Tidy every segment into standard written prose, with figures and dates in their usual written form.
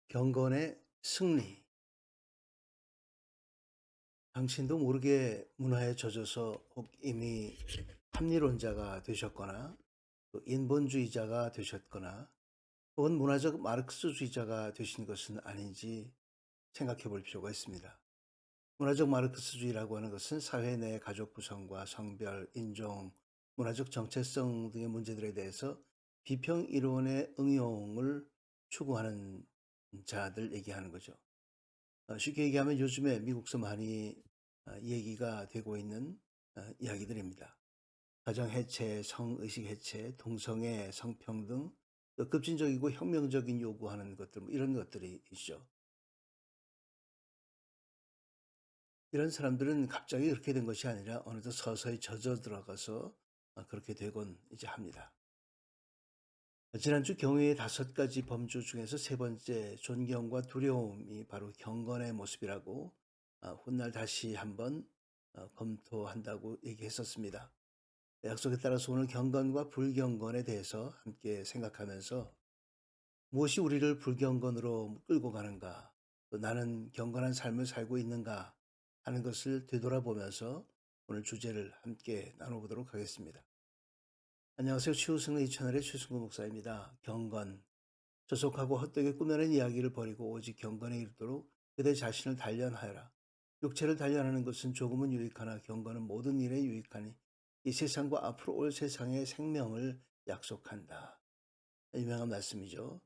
경건의 승리. 당신도 모르게 문화에 젖어서 혹 이미 합리론자가 되셨거나 또 인본주의자가 되셨거나 혹은 문화적 마르크스주의자가 되신 것은 아닌지 생각해 볼 필요가 있습니다. 문화적 마르크스주의라고 하는 것은 사회 내 가족 구성과 성별, 인종, 문화적 정체성 등의 문제들에 대해서 비평 이론의 응용을 추구하는 자들 얘기하는 거죠. 쉽게 얘기하면 요즘에 미국서 많이 얘기가 되고 있는 이야기들입니다. 가정 해체, 성의식 해체, 동성애, 성평등, 또 급진적이고 혁명적인 요구하는 것들, 뭐 이런 것들이 있죠. 이런 사람들은 갑자기 그렇게 된 것이 아니라 어느덧 서서히 젖어 들어가서 그렇게 되곤 이제 합니다. 지난주 경외의 5가지 범주 중에서 세 번째, 존경과 두려움이 바로 경건의 모습이라고 훗날 다시 한번 검토한다고 얘기했었습니다. 약속에 따라서 오늘 경건과 불경건에 대해서 함께 생각하면서 무엇이 우리를 불경건으로 끌고 가는가, 또 나는 경건한 삶을 살고 있는가 하는 것을 되돌아보면서 오늘 주제를 함께 나눠보도록 하겠습니다. 안녕하세요. 치유승리 채널의 최승구 목사입니다. 경건. 조속하고 헛되게 꾸며낸 이야기를 버리고 오직 경건에 이르도록 그대 자신을 단련하여라. 육체를 단련하는 것은 조금은 유익하나 경건은 모든 일에 유익하니 이 세상과 앞으로 올 세상의 생명을 약속한다. 유명한 말씀이죠.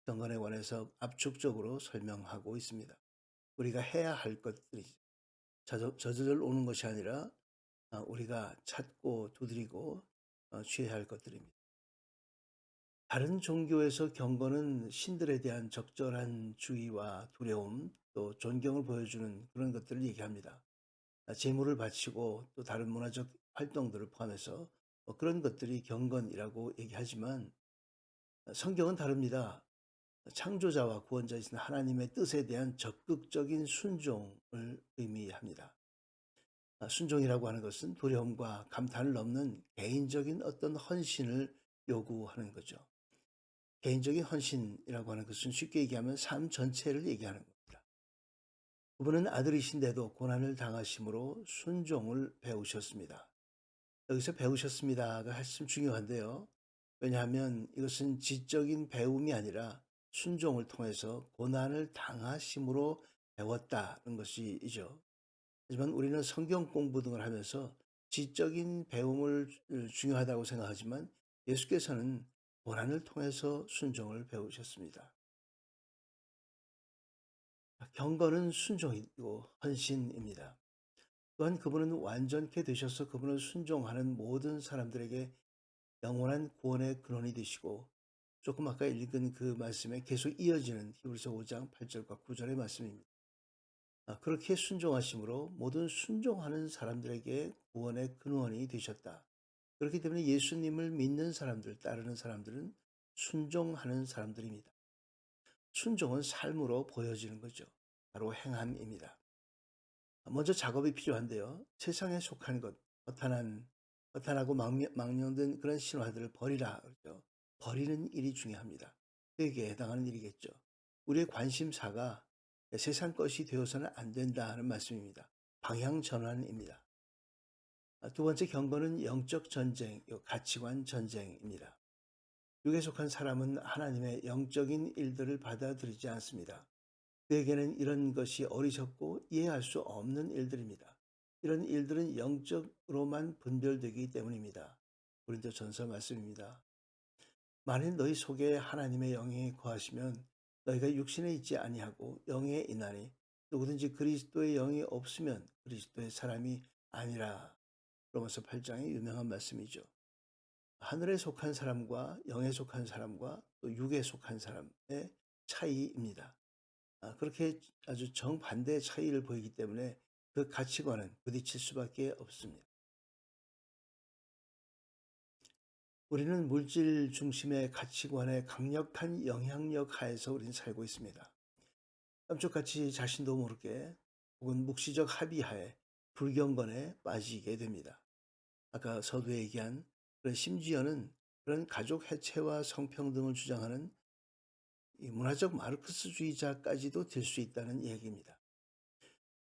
경건에 관해서 압축적으로 설명하고 있습니다. 우리가 해야 할 것들이죠. 저절로 오는 것이 아니라 우리가 찾고 두드리고 취해야 할 것들입니다. 다른 종교에서 경건은 신들에 대한 적절한 주의와 두려움, 또 존경을 보여주는 그런 것들을 얘기합니다. 제물을 바치고 또 다른 문화적 활동들을 포함해서 그런 것들이 경건이라고 얘기하지만 성경은 다릅니다. 창조자와 구원자이신 하나님의 뜻에 대한 적극적인 순종을 의미합니다. 순종이라고 하는 것은 두려움과 감탄을 넘는 개인적인 어떤 헌신을 요구하는 거죠. 개인적인 헌신이라고 하는 것은 쉽게 얘기하면 삶 전체를 얘기하는 겁니다. 그분은 아들이신데도 고난을 당하심으로 순종을 배우셨습니다. 여기서 배우셨습니다가 한참 중요한데요. 왜냐하면 이것은 지적인 배움이 아니라 순종을 통해서 고난을 당하심으로 배웠다는 것이죠. 하지만 우리는 성경 공부 등을 하면서 지적인 배움을 중요하다고 생각하지만 예수께서는 고난을 통해서 순종을 배우셨습니다. 경건은 순종이고 헌신입니다. 또한 그분은 완전케 되셔서 그분을 순종하는 모든 사람들에게 영원한 구원의 근원이 되시고 조금 아까 읽은 그 말씀에 계속 이어지는 히브리서 5장 8절과 9절의 말씀입니다. 그렇게 순종하심으로 모든 순종하는 사람들에게 구원의 근원이 되셨다. 그렇기 때문에 예수님을 믿는 사람들, 따르는 사람들은 순종하는 사람들입니다. 순종은 삶으로 보여지는 거죠. 바로 행함입니다. 먼저 작업이 필요한데요. 세상에 속한 것, 허탄하고 망령된 그런 신화들을 버리라 그러죠. 버리는 일이 중요합니다. 그에게 해당하는 일이겠죠. 우리의 관심사가 세상 것이 되어서는 안 된다는 말씀입니다. 방향 전환입니다. 두 번째 경건은 영적 전쟁, 가치관 전쟁입니다. 육에 속한 사람은 하나님의 영적인 일들을 받아들이지 않습니다. 그에게는 이런 것이 어리석고 이해할 수 없는 일들입니다. 이런 일들은 영적으로만 분별되기 때문입니다. 고린도전서 말씀입니다. 만일 너희 속에 하나님의 영이 거하시면 너희가 육신에 있지 아니하고 영에 있나니 누구든지 그리스도의 영이 없으면 그리스도의 사람이 아니라. 로마서 8장의 유명한 말씀이죠. 하늘에 속한 사람과 영에 속한 사람과 또 육에 속한 사람의 차이입니다. 그렇게 아주 정반대의 차이를 보이기 때문에 그 가치관은 부딪힐 수밖에 없습니다. 우리는 물질 중심의 가치관의 강력한 영향력 하에서 우리는 살고 있습니다. 깜짝같이 자신도 모르게 혹은 묵시적 합의하에 불경건에 빠지게 됩니다. 아까 서두에 얘기한 그런 심지어는 그런 가족 해체와 성평등을 주장하는 이 이 문화적 마르크스주의자까지도 될 수 있다는 얘기입니다.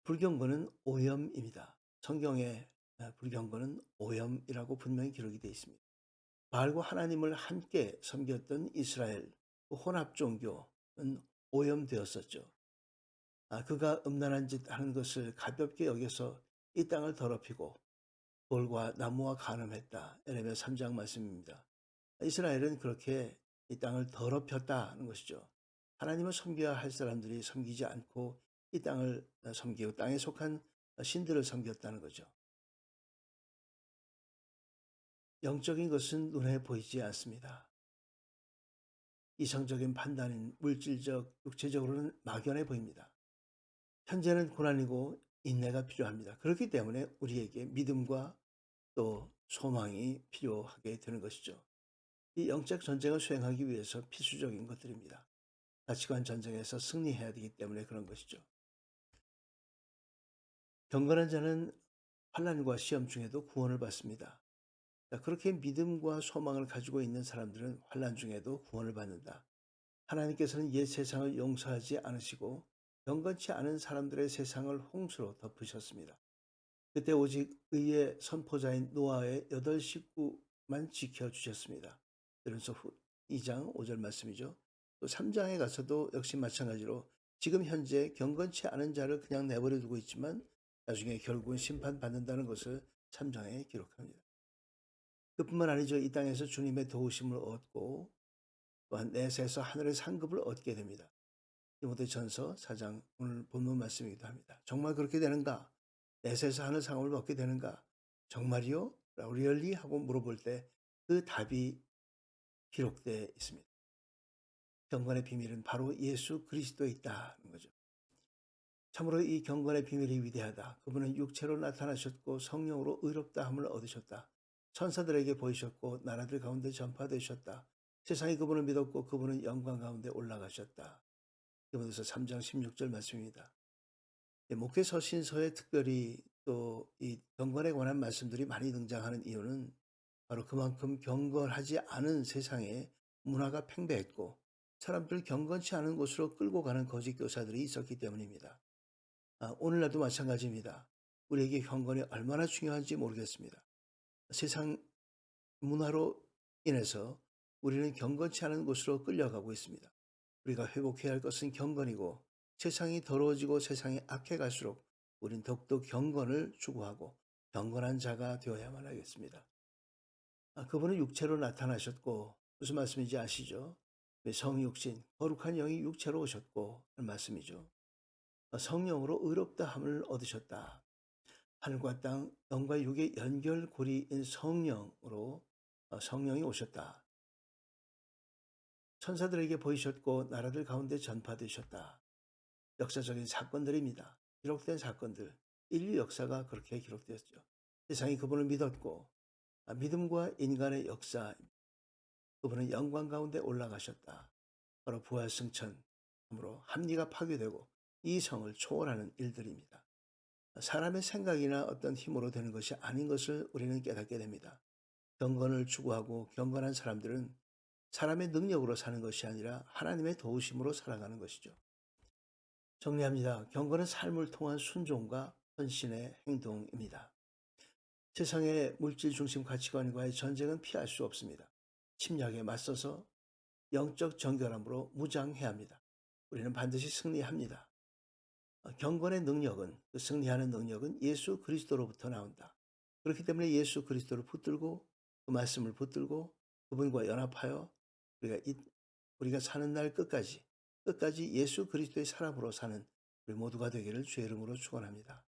불경건은 오염입니다. 성경에 불경건은 오염이라고 분명히 기록이 되어 있습니다. 바알과 하나님을 함께 섬겼던 이스라엘 그 혼합 종교는 오염되었었죠. 그가 음란한 짓 하는 것을 가볍게 여겨서 이 땅을 더럽히고 돌과 나무와 간음했다. 에레미야 3장 말씀입니다. 이스라엘은 그렇게 이 땅을 더럽혔다는 것이죠. 하나님을 섬겨야 할 사람들이 섬기지 않고 이 땅을 섬기고 땅에 속한 신들을 섬겼다는 거죠. 영적인 것은 눈에 보이지 않습니다. 이성적인 판단인 물질적, 육체적으로는 막연해 보입니다. 현재는 고난이고 인내가 필요합니다. 그렇기 때문에 우리에게 믿음과 또 소망이 필요하게 되는 것이죠. 이 영적 전쟁을 수행하기 위해서 필수적인 것들입니다. 가치관 전쟁에서 승리해야 되기 때문에 그런 것이죠. 경건한 자는 환난과 시험 중에도 구원을 받습니다. 그렇게 믿음과 소망을 가지고 있는 사람들은 환난 중에도 구원을 받는다. 하나님께서는 옛 세상을 용서하지 않으시고 경건치 않은 사람들의 세상을 홍수로 덮으셨습니다. 그때 오직 의의 선포자인 노아의 8식구만 지켜주셨습니다. 베드로서 2장 5절 말씀이죠. 또 3장에 가서도 역시 마찬가지로 지금 현재 경건치 않은 자를 그냥 내버려 두고 있지만 나중에 결국은 심판받는다는 것을 3장에 기록합니다. 그뿐만 아니죠. 이 땅에서 주님의 도우심을 얻고 또한 내세에서 하늘의 상급을 얻게 됩니다. 디모데전서 4장 오늘 본문 말씀이기도 합니다. 정말 그렇게 되는가? 내세에서 하늘 상급을 얻게 되는가? 정말이요? 라고 리얼리 하고 물어볼 때 그 답이 기록되어 있습니다. 경건의 비밀은 바로 예수 그리스도에 있다는 거죠. 참으로 이 경건의 비밀이 위대하다. 그분은 육체로 나타나셨고 성령으로 의롭다함을 얻으셨다. 천사들에게 보이셨고 나라들 가운데 전파되셨다. 세상이 그분을 믿었고 그분은 영광 가운데 올라가셨다. 디모데서 3장 16절 말씀입니다. 목회 서신서에 특별히 또 이 경건에 관한 말씀들이 많이 등장하는 이유는 바로 그만큼 경건하지 않은 세상에 문화가 팽배했고 사람들 경건치 않은 곳으로 끌고 가는 거짓 교사들이 있었기 때문입니다. 오늘날도 마찬가지입니다. 우리에게 경건이 얼마나 중요한지 모르겠습니다. 세상 문화로 인해서 우리는 경건치 않은 곳으로 끌려가고 있습니다. 우리가 회복해야 할 것은 경건이고 세상이 더러워지고 세상이 악해갈수록 우린 더욱더 경건을 추구하고 경건한 자가 되어야만 하겠습니다. 그분은 육체로 나타나셨고 무슨 말씀인지 아시죠? 성육신, 거룩한 영이 육체로 오셨고 하는 말씀이죠. 성령으로 의롭다함을 얻으셨다. 하늘과 땅, 영과 육의 연결고리인 성령으로 성령이 오셨다. 천사들에게 보이셨고 나라들 가운데 전파되셨다. 역사적인 사건들입니다. 기록된 사건들, 인류 역사가 그렇게 기록되었죠. 세상이 그분을 믿었고 믿음과 인간의 역사, 그분은 영광 가운데 올라가셨다. 바로 부활 승천으로 합리가 파괴되고 이성을 초월하는 일들입니다. 사람의 생각이나 어떤 힘으로 되는 것이 아닌 것을 우리는 깨닫게 됩니다. 경건을 추구하고 경건한 사람들은 사람의 능력으로 사는 것이 아니라 하나님의 도우심으로 살아가는 것이죠. 정리합니다. 경건은 삶을 통한 순종과 헌신의 행동입니다. 세상의 물질 중심 가치관과의 전쟁은 피할 수 없습니다. 침략에 맞서서 영적 정결함으로 무장해야 합니다. 우리는 반드시 승리합니다. 경건의 능력은, 그 승리하는 능력은 예수 그리스도로부터 나온다. 그렇기 때문에 예수 그리스도를 붙들고 그 말씀을 붙들고 그분과 연합하여 우리가 사는 날 끝까지 예수 그리스도의 사람으로 사는 우리 모두가 되기를 주의 이름으로 축원합니다.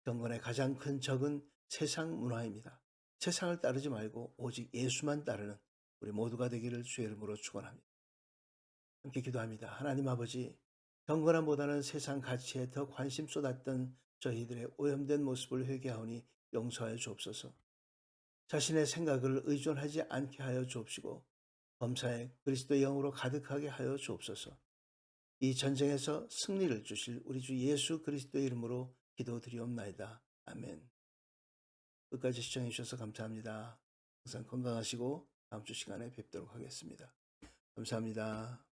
경건의 가장 큰 적은 세상 문화입니다. 세상을 따르지 말고 오직 예수만 따르는 우리 모두가 되기를 주의 이름으로 축원합니다. 함께 기도합니다. 하나님 아버지, 경건함보다는 세상 가치에 더 관심 쏟았던 저희들의 오염된 모습을 회개하오니 용서하여 주옵소서. 자신의 생각을 의존하지 않게 하여 주옵시고 범사에 그리스도의 영으로 가득하게 하여 주옵소서. 이 전쟁에서 승리를 주실 우리 주 예수 그리스도의 이름으로 기도드리옵나이다. 아멘. 끝까지 시청해 주셔서 감사합니다. 항상 건강하시고 다음 주 시간에 뵙도록 하겠습니다. 감사합니다.